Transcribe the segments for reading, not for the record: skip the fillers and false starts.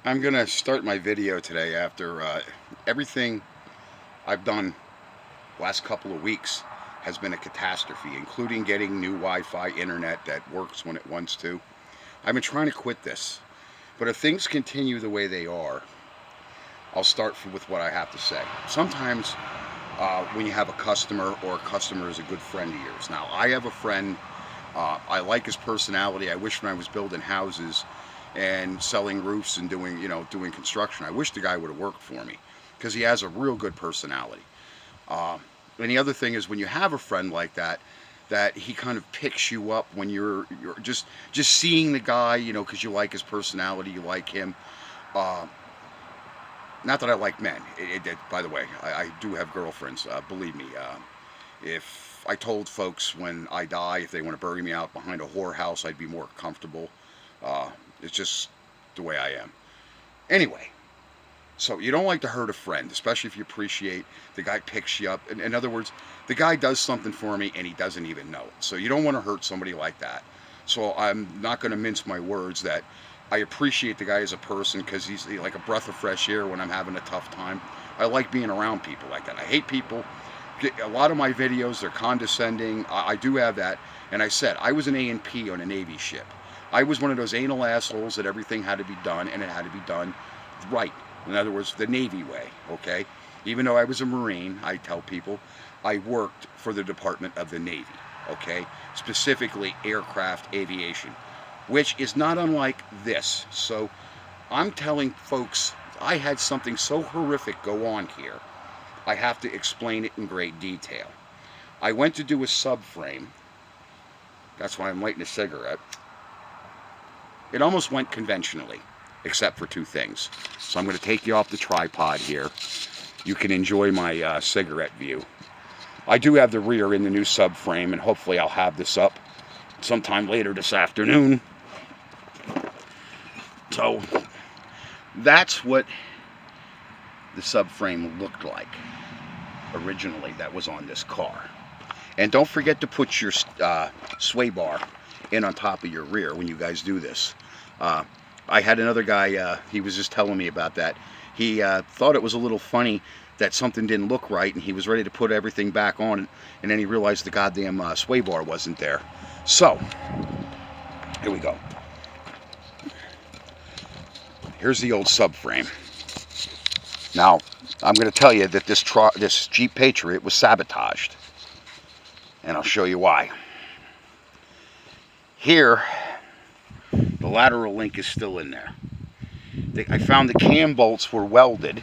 I'm going to start my video today after everything I've done last couple of weeks has been a catastrophe, including getting new Wi-Fi internet that works when it wants to. I've been trying to quit this, but if things continue the way they are, I'll start with what I have to say. Sometimes when you have a customer or a customer is a good friend of yours. Now, I have a friend, I like his personality. I wish when I was building houses and selling roofs and doing construction, I wish the guy would have worked for me because he has a real good personality. Uh, and the other thing is when you have a friend like that, that he kind of picks you up when you're just seeing the guy, because you like his personality, you like him. Uh, Not that I like men. By the way, I do have girlfriends. Believe me. If I told folks when I die, if they want to bury me out behind a whorehouse, I'd be more comfortable. Uh, it's just the way I am. Anyway, so you don't like to hurt a friend, especially if you appreciate the guy picks you up. In other words, the guy does something for me and he doesn't even know it. So you don't want to hurt somebody like that. So I'm not going to mince my words that I appreciate the guy as a person because he's like a breath of fresh air when I'm having a tough time. I like being around people like that. I hate people. A lot of my videos, they're condescending. I do have that. And I said, I was an A&P on a Navy ship. I was one of those anal assholes that everything had to be done, and it had to be done right. In other words, the Navy way, okay? Even though I was a Marine, I tell people, I worked for the Department of the Navy, okay? Specifically aircraft aviation, which is not unlike this. So I'm telling folks, I had something so horrific go on here, I have to explain it in great detail. I went to do a subframe. That's why I'm lighting a cigarette. It almost went conventionally, except for two things. So I'm going to take you off the tripod here. You can enjoy my cigarette view. I do have the rear in the new subframe, and hopefully I'll have this up sometime later this afternoon. So that's what the subframe looked like originally that was on this car. And don't forget to put your sway bar in on top of your rear when you guys do this. I had another guy, he was just telling me about that. He thought it was a little funny that something didn't look right, and he was ready to put everything back on, and then he realized the goddamn sway bar wasn't there. So, here we go. Here's the old subframe. Now, I'm going to tell you that this Jeep Patriot was sabotaged, and I'll show you why. Here, the lateral link is still in there. I found the cam bolts were welded,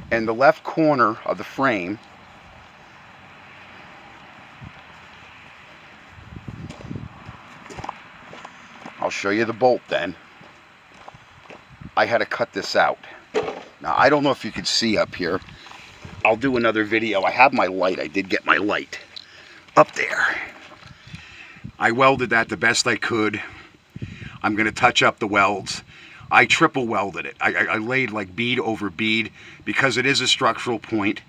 and the left corner of the frame I'll show you the bolt then. I had to cut this out. Now, I don't know if you can see up here. I'll do another video. I have my light. I did get my light up there. I welded that the best I could. I'm going to touch up the welds. I triple welded it. I laid like bead over bead because it is a structural point,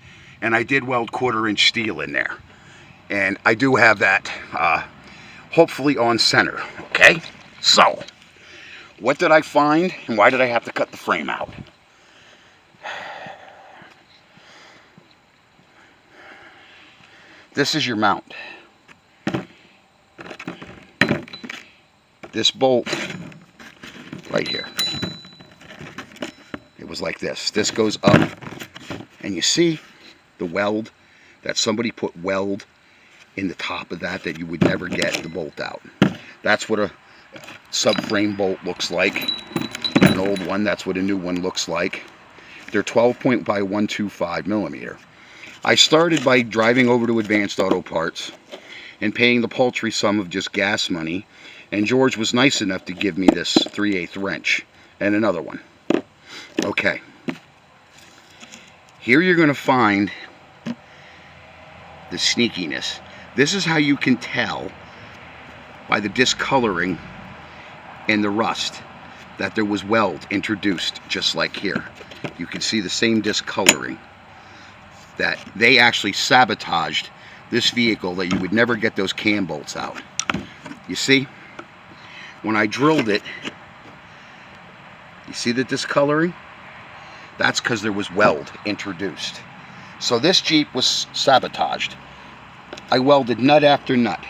and I did weld 1/4-inch steel in there. And I do have that hopefully on center. Okay? So, what did I find, and why did I have to cut the frame out? This is your mount. This bolt right here. It was like this. This goes up, and you see the weld that somebody put weld in the top of that you would never get the bolt out. That's what a subframe bolt looks like. An old one, that's what a new one looks like. They're 12 point by 125 millimeter. I started by driving over to Advanced Auto Parts and paying the paltry sum of just gas money, and George was nice enough to give me this 3/8 wrench and another one. Okay. Here you're going to find the sneakiness. This is how you can tell by the discoloring and the rust that there was weld introduced, just like here. You can see the same discoloring, that they actually sabotaged this vehicle, that you would never get those cam bolts out. You see, when I drilled it, You see the discoloring? That's because there was weld introduced. So this Jeep was sabotaged. I welded nut after nut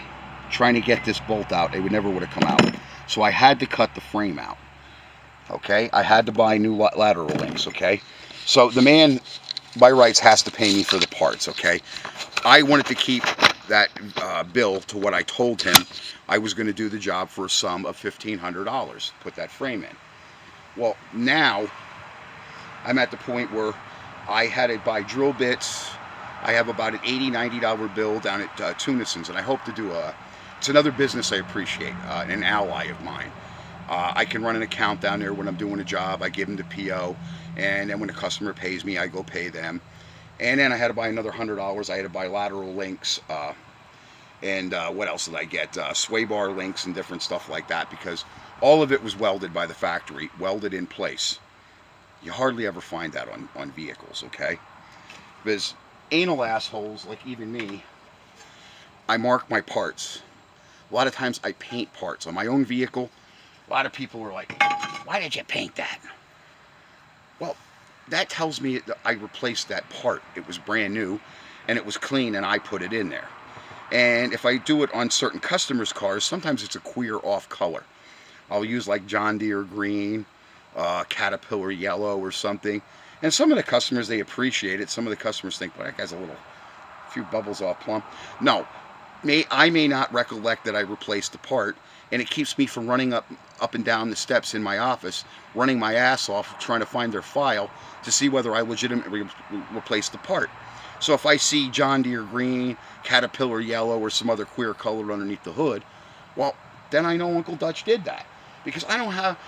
trying to get this bolt out. It never would have come out. So I had to cut the frame out. Okay, I had to buy new lateral links. Okay, so the man by rights has to pay me for the parts. Okay, I wanted to keep that bill to what I told him I was going to do the job for a sum of $1,500, put that frame in. Well, now I'm at the point where I had to buy drill bits. I have about an $80, $90 bill down at Tunison's, and I hope to do it's another business I appreciate, an ally of mine. I can run an account down there when I'm doing a job. I give them the PO, and then when the customer pays me, I go pay them. And then I had to buy another $100. I had to buy lateral links, and what else did I get? Sway bar links and different stuff like that, because all of it was welded by the factory, welded in place. You hardly ever find that on vehicles, okay? Because anal assholes, like even me, I mark my parts. A lot of times I paint parts on my own vehicle. A lot of people are like, why did you paint that? Well, that tells me that I replaced that part. It was brand new, and it was clean, and I put it in there. And if I do it on certain customers' cars, sometimes it's a queer off color. I'll use like John Deere green, Caterpillar yellow or something. And some of the customers, they appreciate it. Some of the customers think, well, that guy's a few bubbles off plumb. No, I may not recollect that I replaced the part, and it keeps me from running up and down the steps in my office, running my ass off trying to find their file to see whether I legitimately replaced the part. So if I see John Deere green, Caterpillar yellow, or some other queer color underneath the hood, well, then I know Uncle Dutch did that. Because I don't have,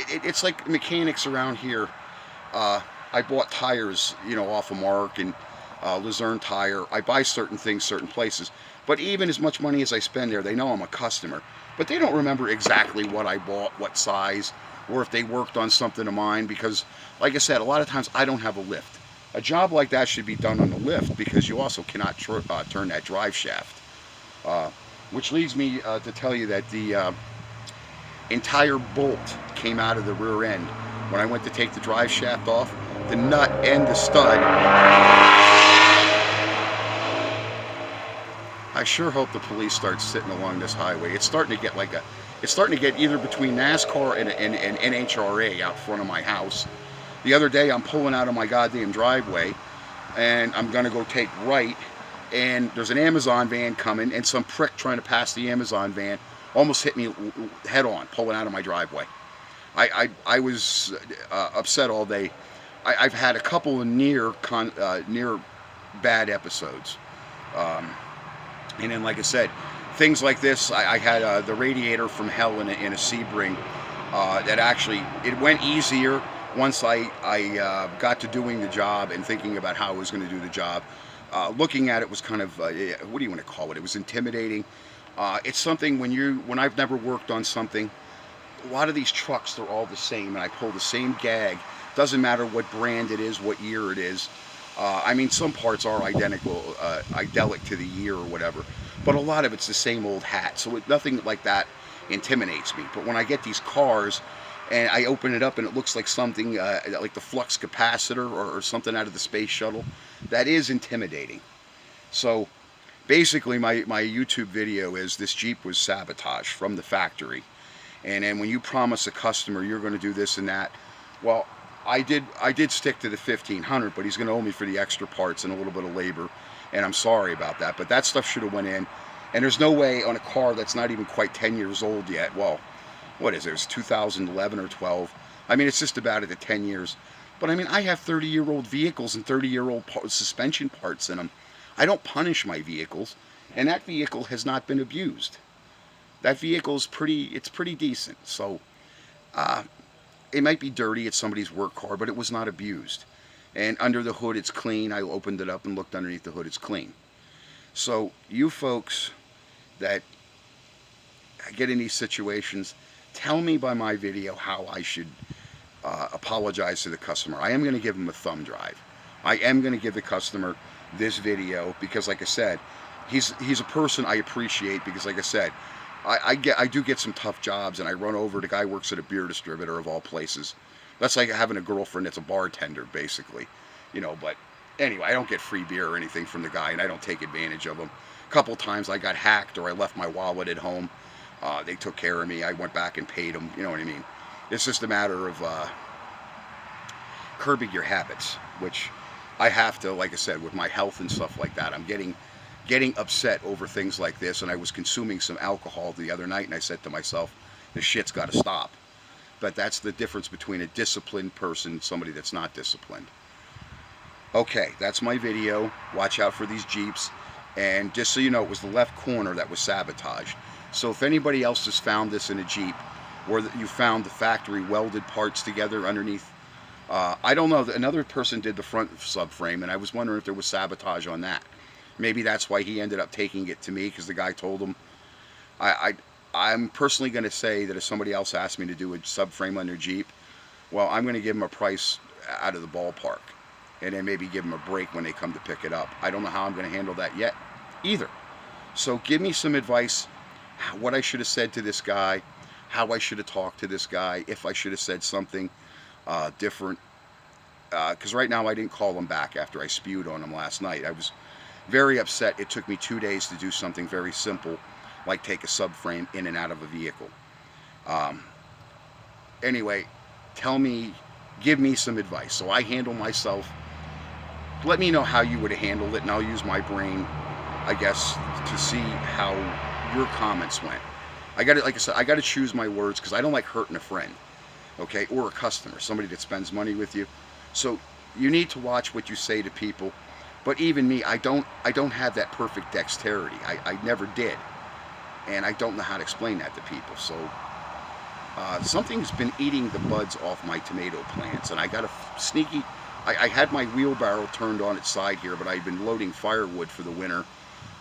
it's like mechanics around here. I bought tires, off of Mark and Luzerne Tire. I buy certain things certain places. But even as much money as I spend there, they know I'm a customer. But they don't remember exactly what I bought, what size, or if they worked on something of mine. Because, like I said, a lot of times I don't have a lift. A job like that should be done on the lift, because you also cannot turn that drive shaft. Which leads me to tell you that the entire bolt came out of the rear end. When I went to take the drive shaft off, the nut and the stud. I sure hope the police start sitting along this highway. It's starting to get it's starting to get either between NASCAR and NHRA out front of my house. The other day I'm pulling out of my goddamn driveway, and I'm gonna go take right, and there's an Amazon van coming, and some prick trying to pass the Amazon van almost hit me head on pulling out of my driveway. I was upset all day. I've had a couple of near bad episodes. And then, like I said, things like this, I had the radiator from hell in a Sebring that actually, it went easier once I got to doing the job and thinking about how I was going to do the job. Looking at it was kind of, what do you want to call it? It was intimidating. It's something when I've never worked on something, a lot of these trucks, they're all the same, and I pull the same gag. Doesn't matter what brand it is, what year it is. I mean, some parts are identical, idyllic to the year or whatever, but a lot of it's the same old hat, so nothing like that intimidates me. But when I get these cars and I open it up and it looks like something like the flux capacitor or something out of the space shuttle, that is intimidating. So basically my YouTube video is this Jeep was sabotaged from the factory, and then when you promise a customer you're going to do this and that, well, I did stick to the $1,500, but he's going to owe me for the extra parts and a little bit of labor, and I'm sorry about that. But that stuff should have went in, and there's no way on a car that's not even quite 10 years old yet. Well, what is it? It was 2011 or 12. I mean, it's just about at the 10 years. But I mean, I have 30-year-old vehicles and 30-year-old suspension parts in them. I don't punish my vehicles, and that vehicle has not been abused. That vehicle is pretty decent. So, it might be dirty, it's somebody's work car, but it was not abused. And under the hood, it's clean. I opened it up and looked underneath the hood, it's clean. So you folks that get in these situations, tell me by my video how I should apologize to the customer. I am going to give him a thumb drive. I am going to give the customer this video because, like I said, he's a person I appreciate, because, like I said, I do get some tough jobs, and I run over. The guy works at a beer distributor of all places, That's like having a girlfriend that's a bartender, basically. You know, but anyway, I don't get free beer or anything from the guy, and I don't take advantage of him. A couple times I got hacked or I left my wallet at home. They took care of me. I went back and paid them. You know what I mean? It's just a matter of curbing your habits, which I have to, like I said, with my health and stuff like that. I'm getting upset over things like this, and I was consuming some alcohol the other night, and I said to myself, this shit's got to stop. But that's the difference between a disciplined person and somebody that's not disciplined. Okay, that's my video. Watch out for these Jeeps. And just so you know, it was the left corner that was sabotaged. So if anybody else has found this in a Jeep, or that you found the factory welded parts together underneath, I don't know. Another person did the front subframe, and I was wondering if there was sabotage on that. Maybe that's why he ended up taking it to me, because the guy told him. I'm personally going to say that if somebody else asked me to do a subframe on their Jeep, well, I'm going to give them a price out of the ballpark, and then maybe give them a break when they come to pick it up. I don't know how I'm going to handle that yet either. So give me some advice, what I should have said to this guy, how I should have talked to this guy, if I should have said something different. Because right now I didn't call him back after I spewed on him last night. I was very upset. It took me 2 days to do something very simple, like take a subframe in and out of a vehicle. Anyway, give me some advice. So I handle myself. Let me know how you would have handled it, and I'll use my brain, I guess, to see how your comments went. Like I said, I got to choose my words, because I don't like hurting a friend, okay, or a customer, somebody that spends money with you. So you need to watch what you say to people. But even me, I don't have that perfect dexterity. I never did, and I don't know how to explain that to people. So something's been eating the buds off my tomato plants, and I got a sneaky. I had my wheelbarrow turned on its side here, but I've been loading firewood for the winter.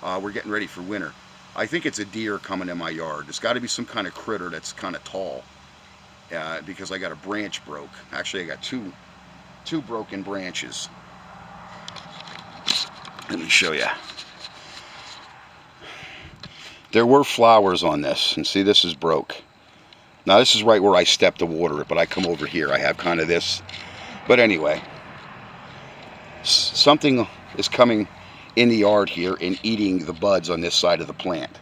We're getting ready for winter. I think it's a deer coming in my yard. There's got to be some kind of critter that's kind of tall, because I got a branch broke. Actually, I got two broken branches. Let me show you. There were flowers on this, and see, this is broke. Now this is right where I step to water it, but I come over here. I have kind of this. But anyway, something is coming in the yard here and eating the buds on this side of the plant.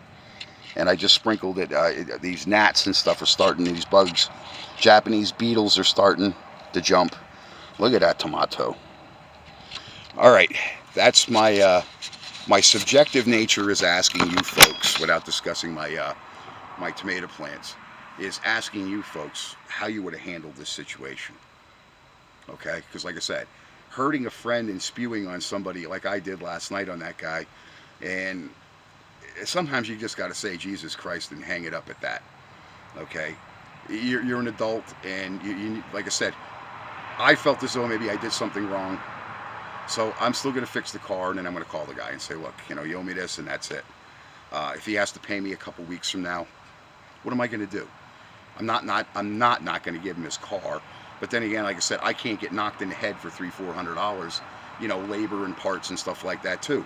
And I just sprinkled it. These gnats and stuff are starting, these bugs. Japanese beetles are starting to jump. Look at that tomato. All right, that's my my subjective nature is asking you folks, without discussing my my tomato plants, is asking you folks how you would have handled this situation. Okay, because like I said, hurting a friend and spewing on somebody like I did last night on that guy, and sometimes you just got to say Jesus Christ and hang it up at that. Okay, you're an adult, and you like I said, I felt as though maybe I did something wrong. So I'm still going to fix the car, and then I'm going to call the guy and say, look, you know, you owe me this, and that's it. If he has to pay me a couple weeks from now, what am I going to do? I'm not going to give him his car. But then again, like I said, I can't get knocked in the head for $300-400, you know, labor and parts and stuff like that too.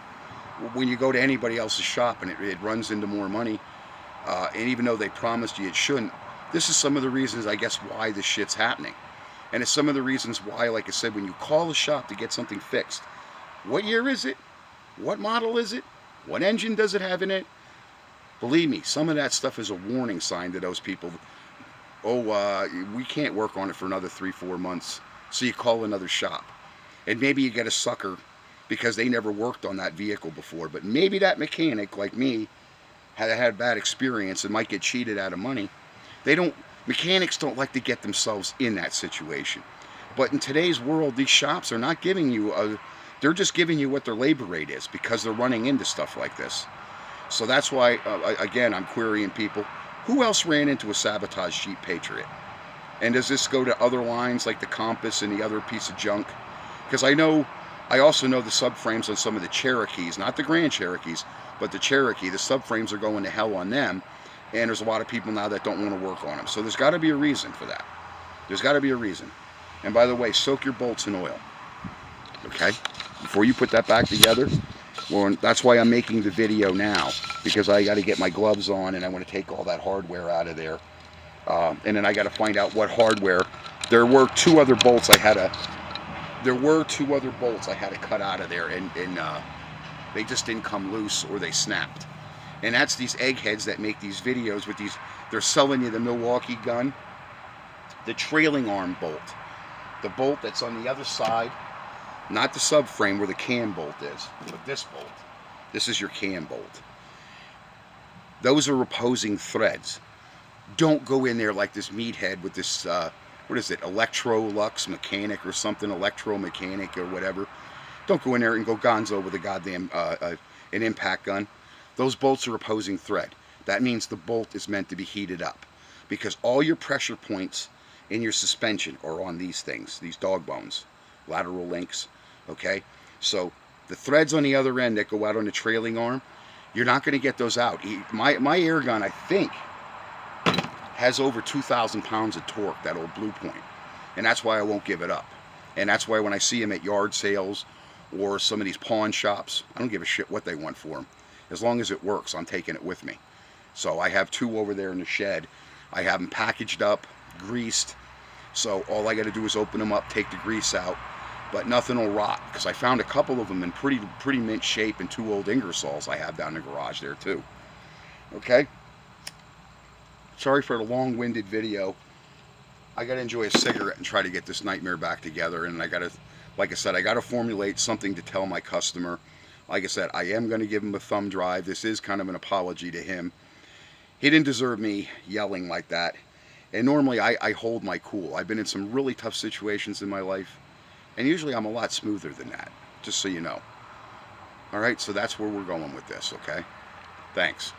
When you go to anybody else's shop and it runs into more money, and even though they promised you it shouldn't, this is some of the reasons, I guess, why this shit's happening. And it's some of the reasons why, like I said, when you call the shop to get something fixed, what year is it? What model is it? What engine does it have in it? Believe me, some of that stuff is a warning sign to those people. Oh, we can't work on it for another 3-4 months. So you call another shop. And maybe you get a sucker because they never worked on that vehicle before. But maybe that mechanic, like me, had a bad experience and might get cheated out of money. Mechanics don't like to get themselves in that situation. But in today's world, these shops are not giving you they're just giving you what their labor rate is, because they're running into stuff like this. So that's why, again, I'm querying people. Who else ran into a sabotaged Jeep Patriot? And does this go to other lines like the Compass and the other piece of junk? Because I also know the subframes on some of the Cherokees, not the Grand Cherokees, but the Cherokee, the subframes are going to hell on them. And there's a lot of people now that don't want to work on them. So there's got to be a reason for that. There's got to be a reason. And by the way, soak your bolts in oil. Okay? Before you put that back together. Well, that's why I'm making the video now. Because I got to get my gloves on and I want to take all that hardware out of there. And then I got to find out what hardware There were two other bolts I had to. There were two other bolts I had to cut out of there, and they just didn't come loose or they snapped. And that's these eggheads that make these videos with these. They're selling you the Milwaukee gun, the trailing arm bolt, the bolt that's on the other side, not the subframe where the cam bolt is, but this bolt. This is your cam bolt. Those are opposing threads. Don't go in there like this meathead with this, what is it, Electrolux mechanic or something, electromechanic or whatever. Don't go in there and go gonzo with a goddamn, an impact gun. Those bolts are opposing thread. That means the bolt is meant to be heated up, because all your pressure points in your suspension are on these things, these dog bones, lateral links, okay? So the threads on the other end that go out on the trailing arm, you're not going to get those out. My air gun, I think, has over 2,000 pounds of torque, that old Blue Point. And that's why I won't give it up. And that's why when I see them at yard sales or some of these pawn shops, I don't give a shit what they want for them. As long as it works, I'm taking it with me. So I have two over there in the shed. I have them packaged up, greased. So all I got to do is open them up, take the grease out, but nothing will rot, because I found a couple of them in pretty mint shape, and two old Ingersolls I have down in the garage there too. Okay? Sorry for the long-winded video. I got to enjoy a cigarette and try to get this nightmare back together, and I got to, like I said, I got to formulate something to tell my customer. Like I said, I am going to give him a thumb drive. This is kind of an apology to him. He didn't deserve me yelling like that. And normally I hold my cool. I've been in some really tough situations in my life, and usually I'm a lot smoother than that, just so you know. All right, so that's where we're going with this, okay? Thanks.